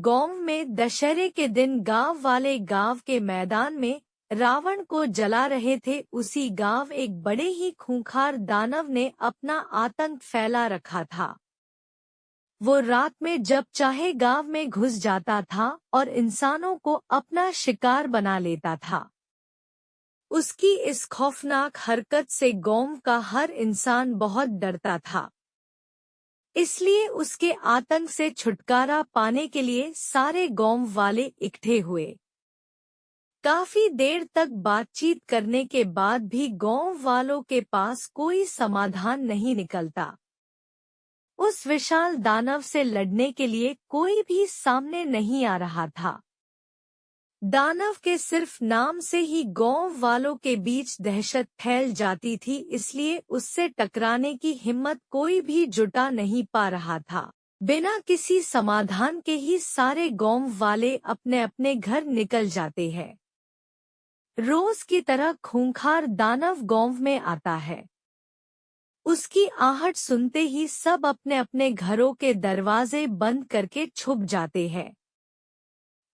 गांव में दशहरे के दिन गांव वाले गांव के मैदान में रावण को जला रहे थे। उसी गांव एक बड़े ही खूंखार दानव ने अपना आतंक फैला रखा था। वो रात में जब चाहे गांव में घुस जाता था और इंसानों को अपना शिकार बना लेता था। उसकी इस खौफनाक हरकत से गांव का हर इंसान बहुत डरता था। इसलिए उसके आतंक से छुटकारा पाने के लिए सारे गांव वाले इकट्ठे हुए। काफी देर तक बातचीत करने के बाद भी गांव वालों के पास कोई समाधान नहीं निकलता। उस विशाल दानव से लड़ने के लिए कोई भी सामने नहीं आ रहा था। दानव के सिर्फ नाम से ही गांव वालों के बीच दहशत फैल जाती थी, इसलिए उससे टकराने की हिम्मत कोई भी जुटा नहीं पा रहा था। बिना किसी समाधान के ही सारे गांव वाले अपने अपने घर निकल जाते हैं। रोज की तरह खूंखार दानव गांव में आता है। उसकी आहट सुनते ही सब अपने अपने घरों के दरवाजे बंद करके छुप जाते हैं।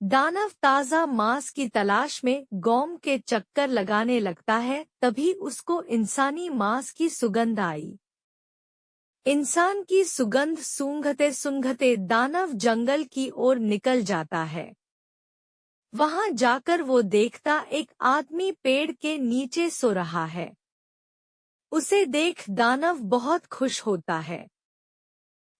दानव ताज़ा मांस की तलाश में गांव के चक्कर लगाने लगता है। तभी उसको इंसानी मांस की सुगंध आई। इंसान की सुगंध सूंघते सूंघते दानव जंगल की ओर निकल जाता है। वहां जाकर वो देखता एक आदमी पेड़ के नीचे सो रहा है। उसे देख दानव बहुत खुश होता है।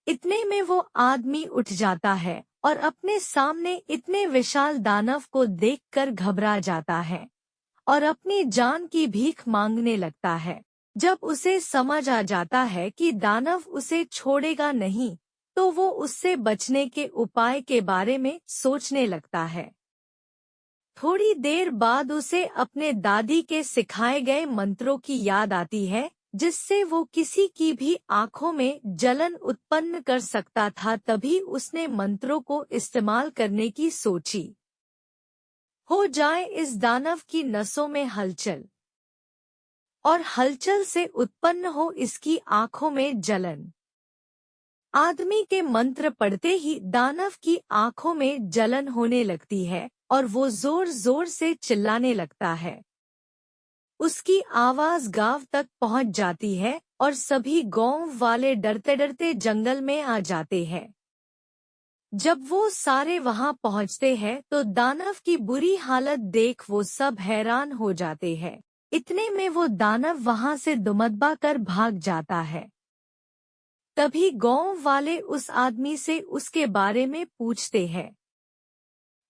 इतने में वो आदमी उठ जाता है और अपने सामने इतने विशाल दानव को देखकर घबरा जाता है और अपनी जान की भीख मांगने लगता है। जब उसे समझ आ जाता है कि दानव उसे छोड़ेगा नहीं, तो वो उससे बचने के उपाय के बारे में सोचने लगता है। थोड़ी देर बाद उसे अपने दादी के सिखाए गए मंत्रों की याद आती है, जिससे वो किसी की भी आंखों में जलन उत्पन्न कर सकता था। तभी उसने मंत्रों को इस्तेमाल करने की सोची। हो जाए इस दानव की नसों में हलचल, और हलचल से उत्पन्न हो इसकी आंखों में जलन। आदमी के मंत्र पढ़ते ही दानव की आंखों में जलन होने लगती है और वो जोर जोर से चिल्लाने लगता है। उसकी आवाज गांव तक पहुंच जाती है और सभी गांव वाले डरते डरते जंगल में आ जाते हैं। जब वो सारे वहां पहुंचते हैं तो दानव की बुरी हालत देख वो सब हैरान हो जाते हैं। इतने में वो दानव वहां से दुमदबा कर भाग जाता है। तभी गांव वाले उस आदमी से उसके बारे में पूछते हैं,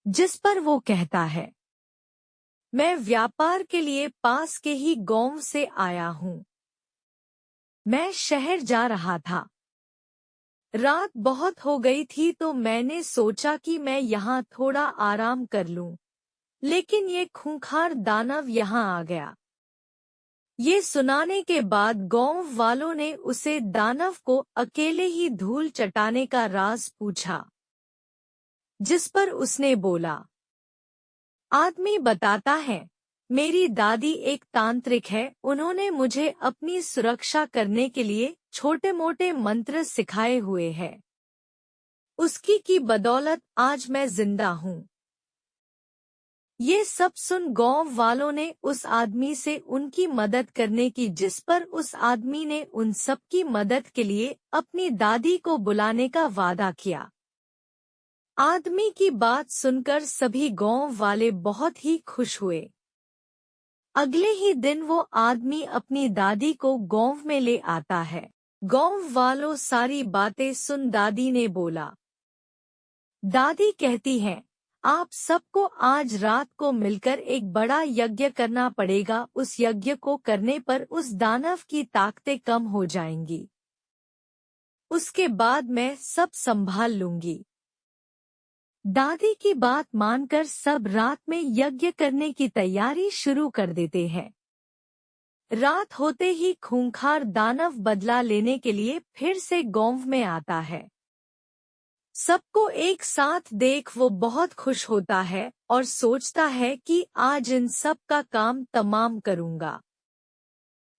जिस पर वो कहता है, मैं व्यापार के लिए पास के ही गांव से आया हूँ। मैं शहर जा रहा था। रात बहुत हो गई थी तो मैंने सोचा कि मैं यहाँ थोड़ा आराम कर लूं, लेकिन ये खूंखार दानव यहाँ आ गया। ये सुनाने के बाद गांव वालों ने उसे दानव को अकेले ही धूल चटाने का राज पूछा, जिस पर उसने बोला, आदमी बताता है, मेरी दादी एक तांत्रिक है। उन्होंने मुझे अपनी सुरक्षा करने के लिए छोटे मोटे मंत्र सिखाए हुए हैं। उसकी की बदौलत आज मैं जिंदा हूँ। ये सब सुन गांव वालों ने उस आदमी से उनकी मदद करने की, जिस पर उस आदमी ने उन सब की मदद के लिए अपनी दादी को बुलाने का वादा किया। आदमी की बात सुनकर सभी गांव वाले बहुत ही खुश हुए। अगले ही दिन वो आदमी अपनी दादी को गांव में ले आता है। गांव वालों सारी बातें सुन दादी ने बोला, दादी कहती हैं, आप सबको आज रात को मिलकर एक बड़ा यज्ञ करना पड़ेगा। उस यज्ञ को करने पर उस दानव की ताकतें कम हो जाएंगी। उसके बाद मैं सब संभाल लूंगी। दादी की बात मानकर सब रात में यज्ञ करने की तैयारी शुरू कर देते हैं। रात होते ही खूंखार दानव बदला लेने के लिए फिर से गांव में आता है। सबको एक साथ देख वो बहुत खुश होता है और सोचता है कि आज इन सब का काम तमाम करूंगा।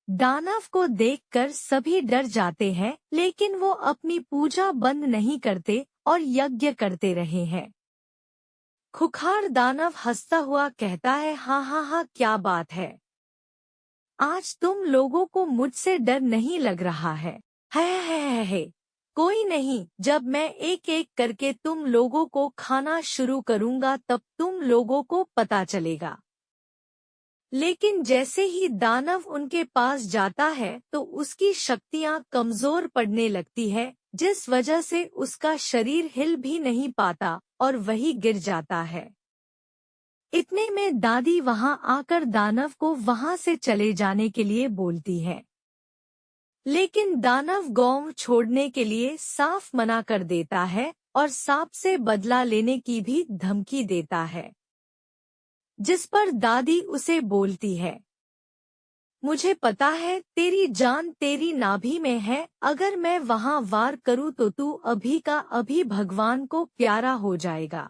दानव को देखकर सभी डर जाते हैं, लेकिन वो अपनी पूजा बंद नहीं करते और यज्ञ करते रहे हैं। खूंखार दानव हंसता हुआ कहता है, हाँ हाँ हाँ, क्या बात है, आज तुम लोगों को मुझसे डर नहीं लग रहा है। है कोई नहीं, जब मैं एक एक करके तुम लोगों को खाना शुरू करूंगा तब तुम लोगों को पता चलेगा। लेकिन जैसे ही दानव उनके पास जाता है तो उसकी शक्तियां कमजोर पड़ने लगती है, जिस वजह से उसका शरीर हिल भी नहीं पाता और वही गिर जाता है। इतने में दादी वहां आकर दानव को वहां से चले जाने के लिए बोलती है, लेकिन दानव गांव छोड़ने के लिए साफ मना कर देता है और सांप से बदला लेने की भी धमकी देता है, जिस पर दादी उसे बोलती है, मुझे पता है तेरी जान तेरी नाभि में है, अगर मैं वहां वार करूं तो तू अभी का अभी भगवान को प्यारा हो जाएगा।